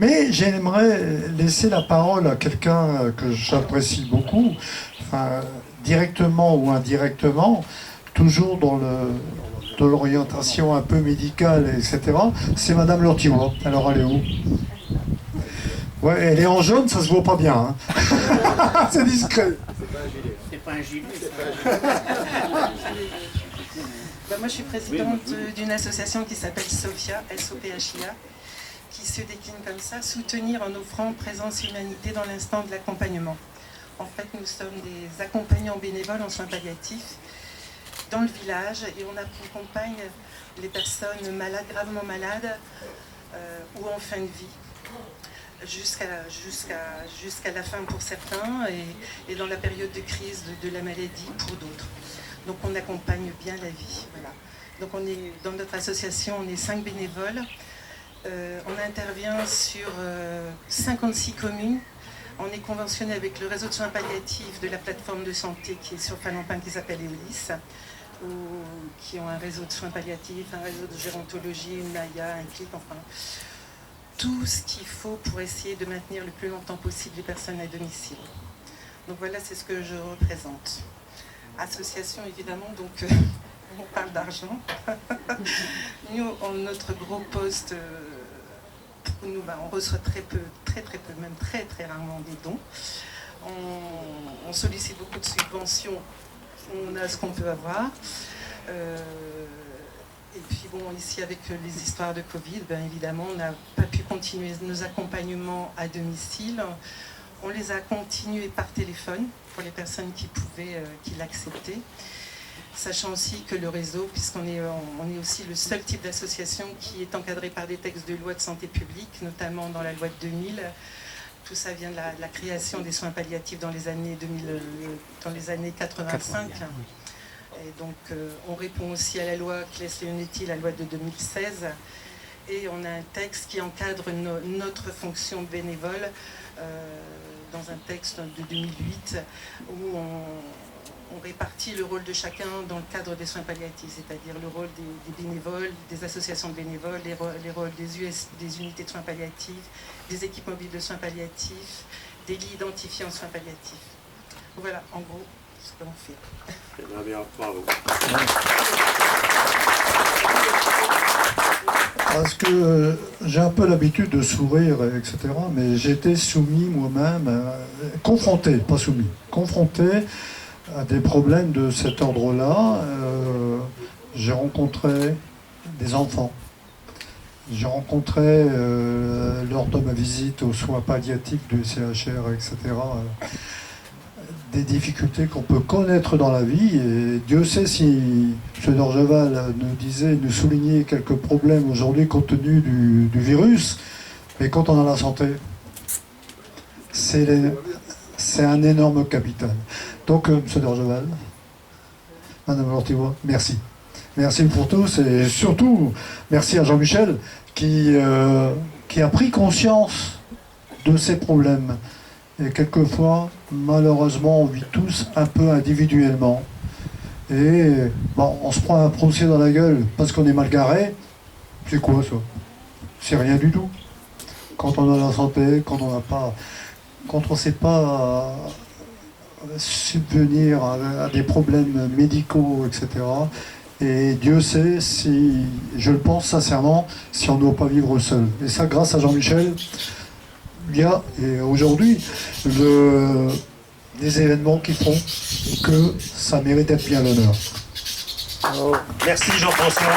Mais j'aimerais laisser la parole à quelqu'un que j'apprécie beaucoup, enfin, directement ou indirectement, toujours dans l'orientation un peu médicale, etc. C'est Madame Lortivois. Alors elle est où? Ouais, elle est en jaune, ça se voit pas bien. Hein. C'est discret. C'est pas un gilet. Moi, je suis présidente d'une association qui s'appelle SOPHIA, S-O-P-H-I-A, qui se décline comme ça, soutenir en offrant présence et humanité dans l'instant de l'accompagnement. En fait, nous sommes des accompagnants bénévoles en soins palliatifs dans le village et on accompagne les personnes malades, gravement malades ou en fin de vie. Jusqu'à la fin pour certains et dans la période de crise de la maladie pour d'autres. Donc on accompagne bien la vie. Voilà. Donc dans notre association, on est 5 bénévoles. On intervient sur 56 communes. On est conventionné avec le réseau de soins palliatifs de la plateforme de santé qui est sur Falampin qui s'appelle EOLIS, qui ont un réseau de soins palliatifs, un réseau de gérontologie, une NAIA, un CLIC, enfin tout ce qu'il faut pour essayer de maintenir le plus longtemps possible les personnes à domicile. Donc voilà, c'est ce que je représente. Association, évidemment, donc on parle d'argent. Nous, notre gros poste, pour nous, on reçoit très peu, très peu, même très rarement des dons. On sollicite beaucoup de subventions, on a ce qu'on peut avoir. Et puis bon, ici avec les histoires de Covid, évidemment, on n'a pas pu continuer nos accompagnements à domicile. On les a continués par téléphone pour les personnes qui pouvaient, qui l'acceptaient. Sachant aussi que le réseau, puisqu'on est, on est aussi le seul type d'association qui est encadré par des textes de loi de santé publique, notamment dans la loi de 2000. Tout ça vient de la création des soins palliatifs dans les années 85. Et donc on répond aussi à la loi Claes-Leonetti, la loi de 2016. Et on a un texte qui encadre notre fonction bénévole dans un texte de 2008 où on répartit le rôle de chacun dans le cadre des soins palliatifs, c'est-à-dire le rôle des bénévoles, des associations de bénévoles, les rôles des unités de soins palliatifs, des équipes mobiles de soins palliatifs, des lits identifiés en soins palliatifs. Voilà, en gros, ce que l'on fait. Très bien, bravo. Parce que j'ai un peu l'habitude de sourire, etc. Mais j'ai été soumis moi-même, confronté, pas soumis, confronté à des problèmes de cet ordre-là. J'ai rencontré des enfants. J'ai rencontré, lors de ma visite aux soins palliatifs du CHR, etc., des difficultés qu'on peut connaître dans la vie. Et Dieu sait si M. Dorgeval nous soulignait quelques problèmes aujourd'hui compte tenu du virus, mais quand on a la santé, c'est un énorme capital. Donc, M. Dorgeval, Mme Lortivois, merci. Merci pour tous et surtout, merci à Jean-Michel qui a pris conscience de ces problèmes. Et quelquefois, malheureusement, on vit tous un peu individuellement. Et on se prend un procès dans la gueule parce qu'on est mal garé. C'est quoi ça? C'est rien du tout. Quand on a la santé, quand on ne sait pas subvenir à des problèmes médicaux, etc. Et Dieu sait si, je le pense sincèrement, si on ne doit pas vivre seul. Et ça, grâce à Jean-Michel, il y a, et aujourd'hui, des événements qui font que ça mérite d'être mis à l'honneur. Merci Jean-François.